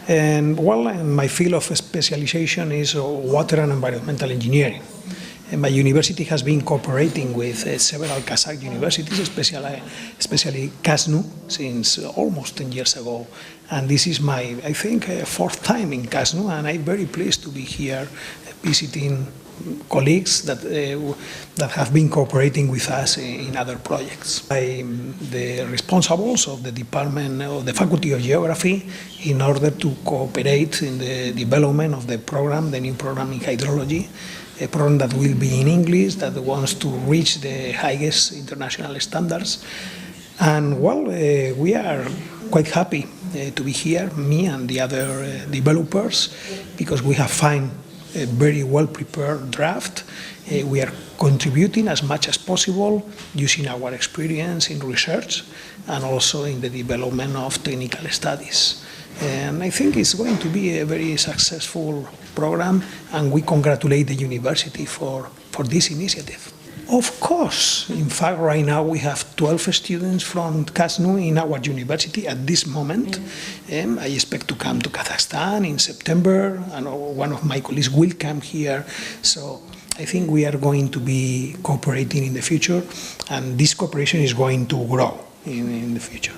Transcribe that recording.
And well, my field of specialization is water and environmental engineering. And my university has been cooperating with several Kazakh universities, especially KAZNU, since almost 10 years ago. And this is my, I think, fourth time in KAZNU, and I'm very pleased to be here visiting colleagues that have been cooperating with us in other projects. I'm the responsibles of the department of the Faculty of Geography in order to cooperate in the development of the program, the new program in hydrology, a program that will be in English, that wants to reach the highest international standards. And well, we are quite happy to be here, me and the other developers, because we have found a very well-prepared draft. We are contributing as much as possible using our experience in research and also in the development of technical studies. And I think it's going to be a very successful program, and we congratulate the university for this initiative. Of course, in fact, right now we have 12 students from KAZNU in our university at this moment. I expect to come to Kazakhstan in September, and one of my colleagues will come here. So I think we are going to be cooperating in the future, and this cooperation is going to grow in the future.